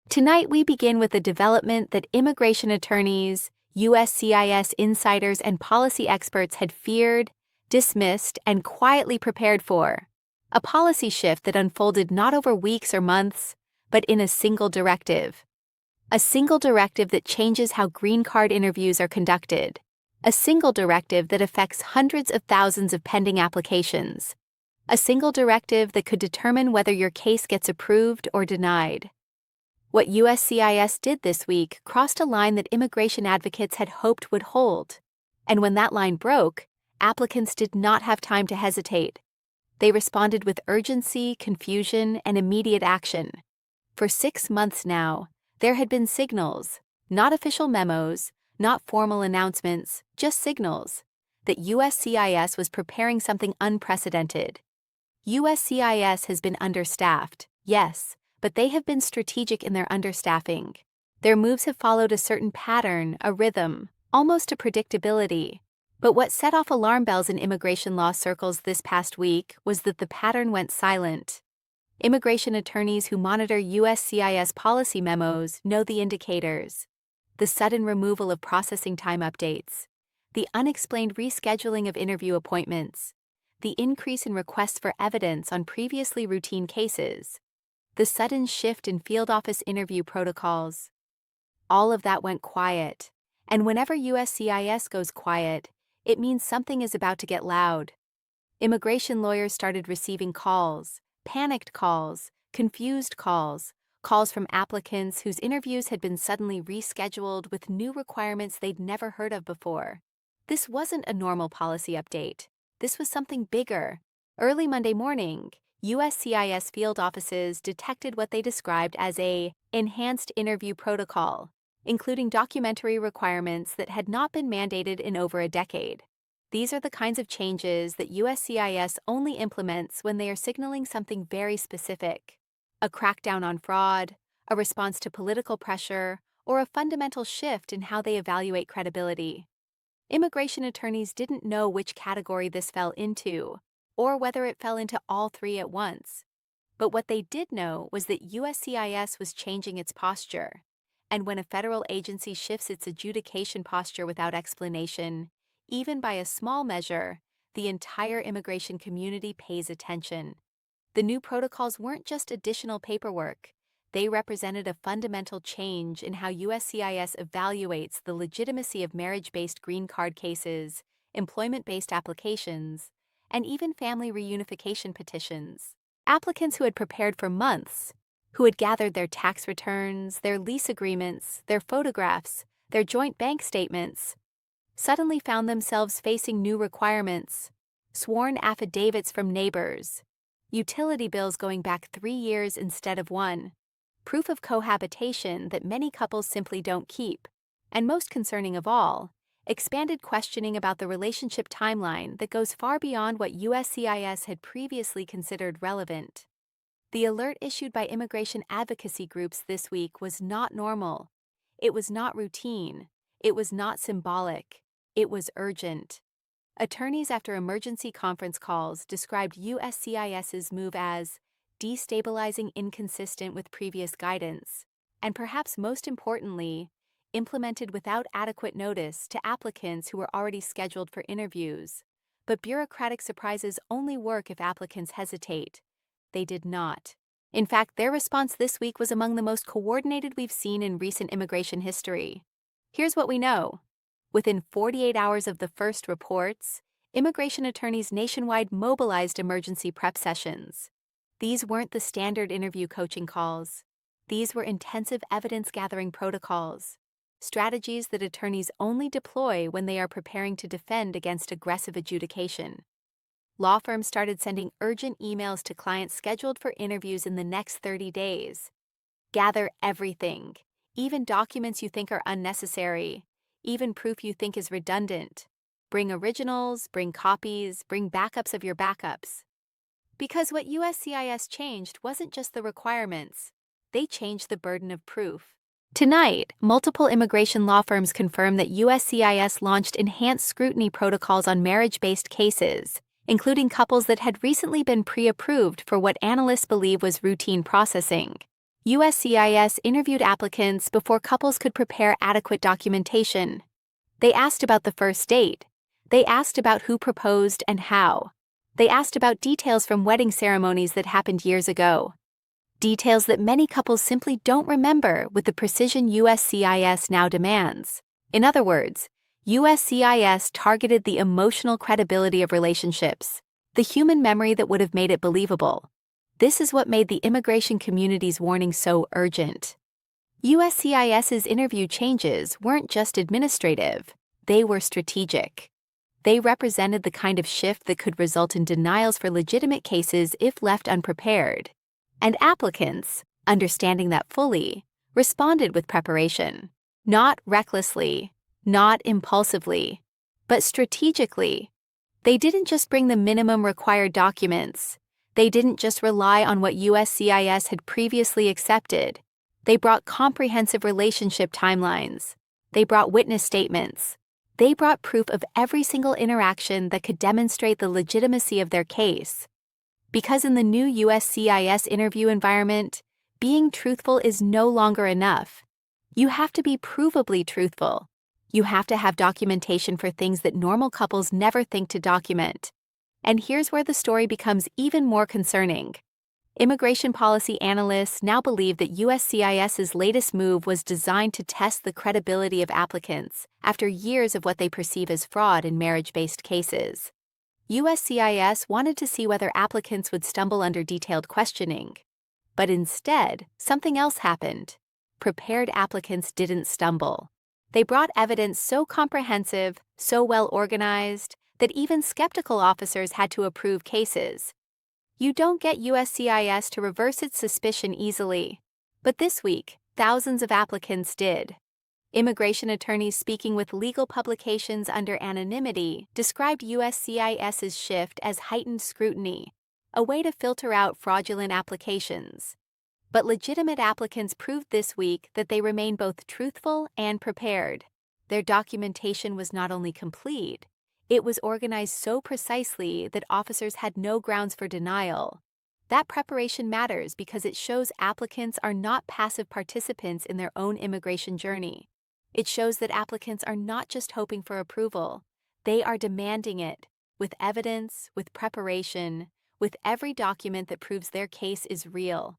Tonight, we begin with a development that immigration attorneys, USCIS insiders, and policy experts had feared, dismissed, and quietly prepared for. A policy shift that unfolded not over weeks or months, but in a single directive. A single directive that changes how green card interviews are conducted. A single directive that affects hundreds of thousands of pending applications. A single directive that could determine whether your case gets approved or denied. What USCIS did this week crossed a line that immigration advocates had hoped would hold. And when that line broke, applicants did not have time to hesitate. They responded with urgency, confusion, and immediate action. For 6 months now, there had been signals, not official memos, not formal announcements, just signals, that USCIS was preparing something unprecedented. USCIS has been understaffed, yes, but they have been strategic in their understaffing. Their moves have followed a certain pattern, a rhythm, almost a predictability. But what set off alarm bells in immigration law circles this past week was that the pattern went silent. Immigration attorneys who monitor USCIS policy memos know the indicators. The sudden removal of processing time updates, the unexplained rescheduling of interview appointments, the increase in requests for evidence on previously routine cases, the sudden shift in field office interview protocols. All of that went quiet, and whenever USCIS goes quiet, it means something is about to get loud. Immigration lawyers started receiving calls, panicked calls, confused calls, calls from applicants whose interviews had been suddenly rescheduled with new requirements they'd never heard of before. This wasn't a normal policy update. This was something bigger. Early Monday morning, USCIS field offices detected what they described as a enhanced interview protocol, including documentary requirements that had not been mandated in over a decade. These are the kinds of changes that USCIS only implements when they are signaling something very specific: a crackdown on fraud, a response to political pressure, or a fundamental shift in how they evaluate credibility. Immigration attorneys didn't know which category this fell into, or whether it fell into all three at once. But what they did know was that USCIS was changing its posture. And when a federal agency shifts its adjudication posture without explanation, even by a small measure, the entire immigration community pays attention. The new protocols weren't just additional paperwork. They represented a fundamental change in how USCIS evaluates the legitimacy of marriage-based green card cases, employment-based applications, and even family reunification petitions. Applicants who had prepared for months, who had gathered their tax returns, their lease agreements, their photographs, their joint bank statements, suddenly found themselves facing new requirements: sworn affidavits from neighbors, utility bills going back 3 years instead of 1, proof of cohabitation that many couples simply don't keep, and most concerning of all, expanded questioning about the relationship timeline that goes far beyond what USCIS had previously considered relevant. The alert issued by immigration advocacy groups this week was not normal. It was not routine. It was not symbolic. It was urgent. Attorneys after emergency conference calls described USCIS's move as destabilizing, inconsistent with previous guidance, and perhaps most importantly, implemented without adequate notice to applicants who were already scheduled for interviews. But bureaucratic surprises only work if applicants hesitate. They did not. In fact, their response this week was among the most coordinated we've seen in recent immigration history. Here's what we know. Within 48 hours of the first reports, immigration attorneys nationwide mobilized emergency prep sessions. These weren't the standard interview coaching calls. These were intensive evidence-gathering protocols, strategies that attorneys only deploy when they are preparing to defend against aggressive adjudication. Law firms started sending urgent emails to clients scheduled for interviews in the next 30 days. Gather everything, even documents you think are unnecessary, even proof you think is redundant. Bring originals, bring copies, bring backups of your backups. Because what USCIS changed wasn't just the requirements, they changed the burden of proof. Tonight, multiple immigration law firms confirm that USCIS launched enhanced scrutiny protocols on marriage-based cases, including couples that had recently been pre-approved for what analysts believe was routine processing. USCIS interviewed applicants before couples could prepare adequate documentation. They asked about the first date. They asked about who proposed and how. They asked about details from wedding ceremonies that happened years ago. Details that many couples simply don't remember with the precision USCIS now demands. In other words, USCIS targeted the emotional credibility of relationships, the human memory that would have made it believable. This is what made the immigration community's warning so urgent. USCIS's interview changes weren't just administrative, they were strategic. They represented the kind of shift that could result in denials for legitimate cases if left unprepared. And applicants, understanding that fully, responded with preparation. Not recklessly, not impulsively, but strategically. They didn't just bring the minimum required documents. They didn't just rely on what USCIS had previously accepted. They brought comprehensive relationship timelines. They brought witness statements. They brought proof of every single interaction that could demonstrate the legitimacy of their case. Because in the new USCIS interview environment, being truthful is no longer enough. You have to be provably truthful. You have to have documentation for things that normal couples never think to document. And here's where the story becomes even more concerning. Immigration policy analysts now believe that USCIS's latest move was designed to test the credibility of applicants after years of what they perceive as fraud in marriage-based cases. USCIS wanted to see whether applicants would stumble under detailed questioning. But instead, something else happened. Prepared applicants didn't stumble. They brought evidence so comprehensive, so well organized, that even skeptical officers had to approve cases. You don't get USCIS to reverse its suspicion easily. But this week, thousands of applicants did. Immigration attorneys speaking with legal publications under anonymity described USCIS's shift as heightened scrutiny, a way to filter out fraudulent applications. But legitimate applicants proved this week that they remain both truthful and prepared. Their documentation was not only complete, it was organized so precisely that officers had no grounds for denial. That preparation matters because it shows applicants are not passive participants in their own immigration journey. It shows that applicants are not just hoping for approval, they are demanding it, with evidence, with preparation, with every document that proves their case is real.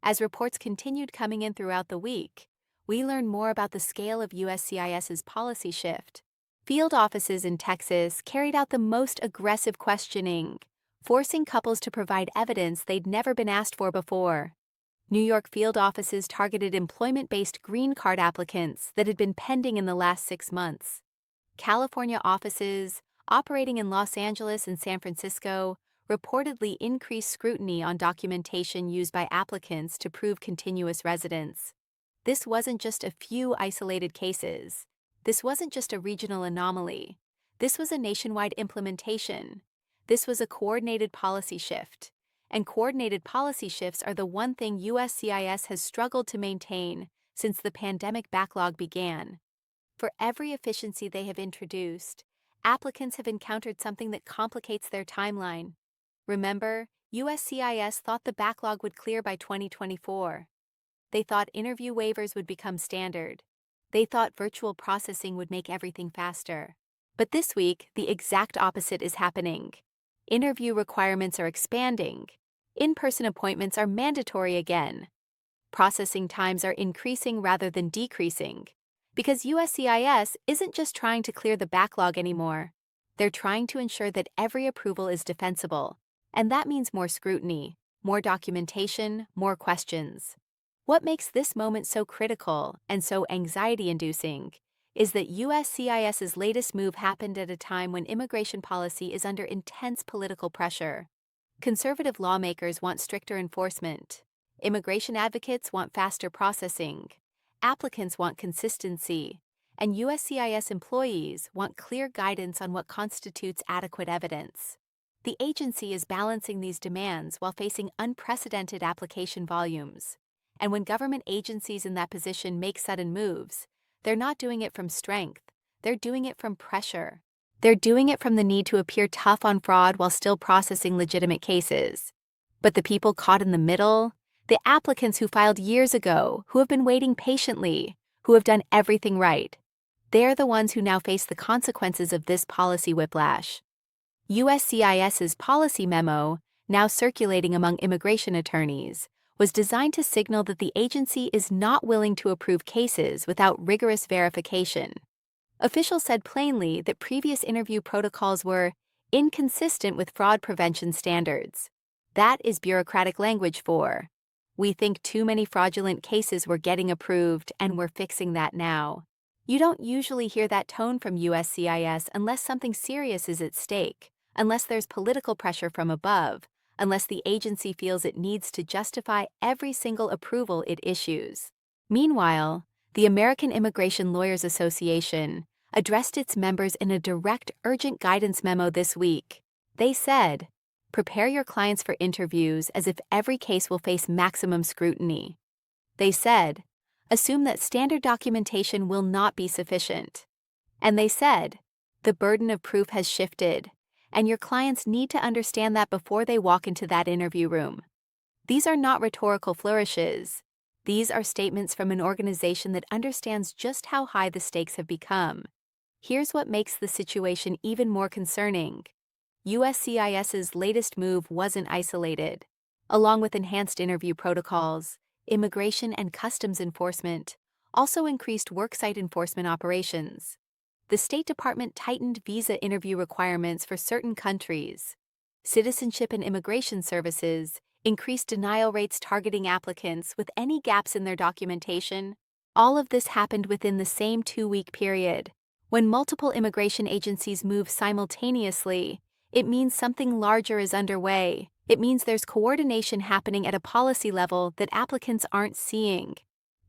As reports continued coming in throughout the week, we learned more about the scale of USCIS's policy shift. Field offices in Texas carried out the most aggressive questioning, forcing couples to provide evidence they'd never been asked for before. New York field offices targeted employment-based green card applicants that had been pending in the last 6 months. California offices, operating in Los Angeles and San Francisco, reportedly increased scrutiny on documentation used by applicants to prove continuous residence. This wasn't just a few isolated cases. This wasn't just a regional anomaly. This was a nationwide implementation. This was a coordinated policy shift. And coordinated policy shifts are the one thing USCIS has struggled to maintain since the pandemic backlog began. For every efficiency they have introduced, applicants have encountered something that complicates their timeline. Remember, USCIS thought the backlog would clear by 2024. They thought interview waivers would become standard. They thought virtual processing would make everything faster. But this week, the exact opposite is happening. Interview requirements are expanding. In-person appointments are mandatory again. Processing times are increasing rather than decreasing. Because USCIS isn't just trying to clear the backlog anymore. They're trying to ensure that every approval is defensible. And that means more scrutiny, more documentation, more questions. What makes this moment so critical and so anxiety-inducing is that USCIS's latest move happened at a time when immigration policy is under intense political pressure. Conservative lawmakers want stricter enforcement. Immigration advocates want faster processing. Applicants want consistency. And USCIS employees want clear guidance on what constitutes adequate evidence. The agency is balancing these demands while facing unprecedented application volumes. And when government agencies in that position make sudden moves, they're not doing it from strength, they're doing it from pressure. They're doing it from the need to appear tough on fraud while still processing legitimate cases. But the people caught in the middle, The applicants who filed years ago, who have been waiting patiently, who have done everything right. They're the ones who now face the consequences of this policy whiplash. USCIS's policy memo, now circulating among immigration attorneys, was designed to signal that the agency is not willing to approve cases without rigorous verification. Officials said plainly that previous interview protocols were inconsistent with fraud prevention standards. That is bureaucratic language for, "We think too many fraudulent cases were getting approved and we're fixing that now." You don't usually hear that tone from USCIS unless something serious is at stake, unless there's political pressure from above, unless the agency feels it needs to justify every single approval it issues. Meanwhile, the American Immigration Lawyers Association addressed its members in a direct, urgent guidance memo this week. They said, "Prepare your clients for interviews as if every case will face maximum scrutiny." They said, "Assume that standard documentation will not be sufficient." And they said, "The burden of proof has shifted, and your clients need to understand that before they walk into that interview room." These are not rhetorical flourishes. These are statements from an organization that understands just how high the stakes have become. Here's what makes the situation even more concerning. USCIS's latest move wasn't isolated. Along with enhanced interview protocols, Immigration and Customs Enforcement also increased worksite enforcement operations. The State Department tightened visa interview requirements for certain countries. Citizenship and Immigration Services increased denial rates targeting applicants with any gaps in their documentation. All of this happened within the same 2-week period. When multiple immigration agencies move simultaneously, it means something larger is underway. It means there's coordination happening at a policy level that applicants aren't seeing.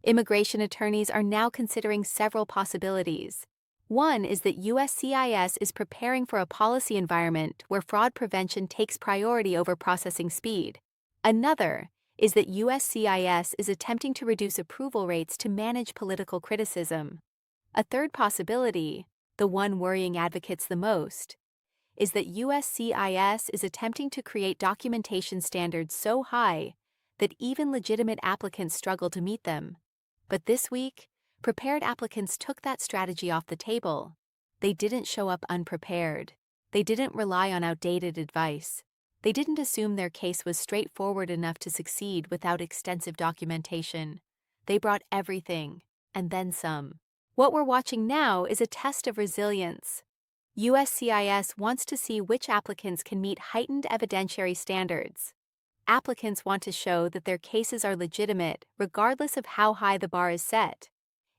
Immigration attorneys are now considering several possibilities. One is that USCIS is preparing for a policy environment where fraud prevention takes priority over processing speed. Another is that USCIS is attempting to reduce approval rates to manage political criticism. A third possibility, the one worrying advocates the most, is that USCIS is attempting to create documentation standards so high that even legitimate applicants struggle to meet them. But this week, prepared applicants took that strategy off the table. They didn't show up unprepared. They didn't rely on outdated advice. They didn't assume their case was straightforward enough to succeed without extensive documentation. They brought everything, and then some. What we're watching now is a test of resilience. USCIS wants to see which applicants can meet heightened evidentiary standards. Applicants want to show that their cases are legitimate, regardless of how high the bar is set.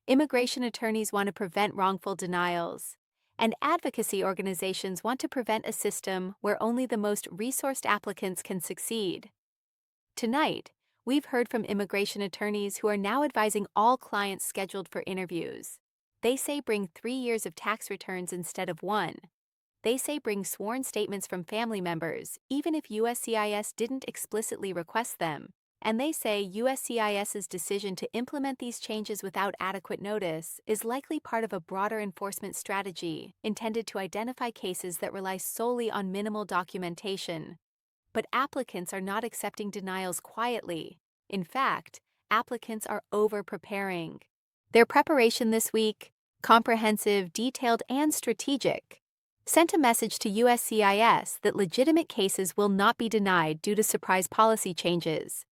Immigration attorneys want to prevent wrongful denials, and advocacy organizations want to prevent a system where only the most resourced applicants can succeed. Tonight, we've heard from immigration attorneys who are now advising all clients scheduled for interviews. They say bring 3 years of tax returns instead of 1. They say bring sworn statements from family members, even if USCIS didn't explicitly request them. And they say USCIS's decision to implement these changes without adequate notice is likely part of a broader enforcement strategy intended to identify cases that rely solely on minimal documentation. But applicants are not accepting denials quietly. In fact, applicants are over-preparing. Their preparation this week, comprehensive, detailed, and strategic, sent a message to USCIS that legitimate cases will not be denied due to surprise policy changes.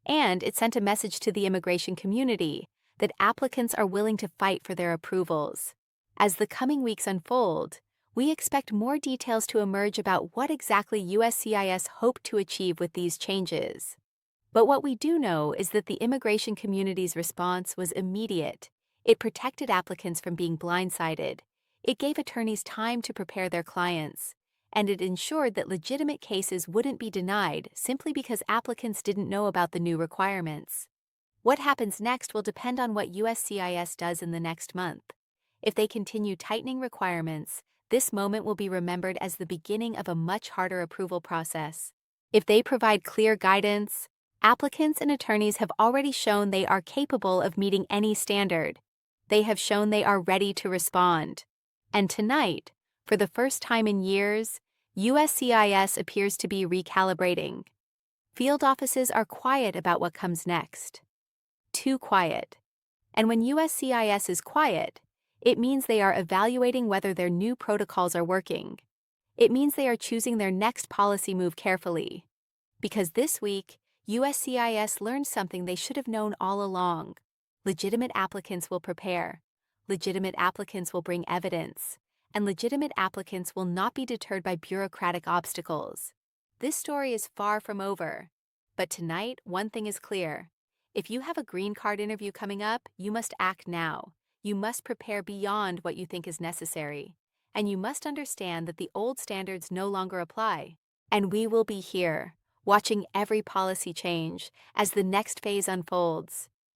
And it sent a message to the immigration community that applicants are willing to fight for their approvals. As the coming weeks unfold, we expect more details to emerge about what exactly USCIS hoped to achieve with these changes. But what we do know is that the immigration community's response was immediate. It protected applicants from being blindsided. It gave attorneys time to prepare their clients. And it ensured that legitimate cases wouldn't be denied simply because applicants didn't know about the new requirements. What happens next will depend on what USCIS does in the next month. If they continue tightening requirements, this moment will be remembered as the beginning of a much harder approval process. If they provide clear guidance, applicants and attorneys have already shown they are capable of meeting any standard. They have shown they are ready to respond. And tonight, for the first time in years, USCIS appears to be recalibrating. Field offices are quiet about what comes next. Too quiet. And when USCIS is quiet, it means they are evaluating whether their new protocols are working. It means they are choosing their next policy move carefully. Because this week, USCIS learned something they should have known all along. Legitimate applicants will prepare. Legitimate applicants will bring evidence. And legitimate applicants will not be deterred by bureaucratic obstacles. This story is far from over. But tonight, one thing is clear. If you have a green card interview coming up, you must act now. You must prepare beyond what you think is necessary. And you must understand that the old standards no longer apply. And we will be here, watching every policy change as the next phase unfolds.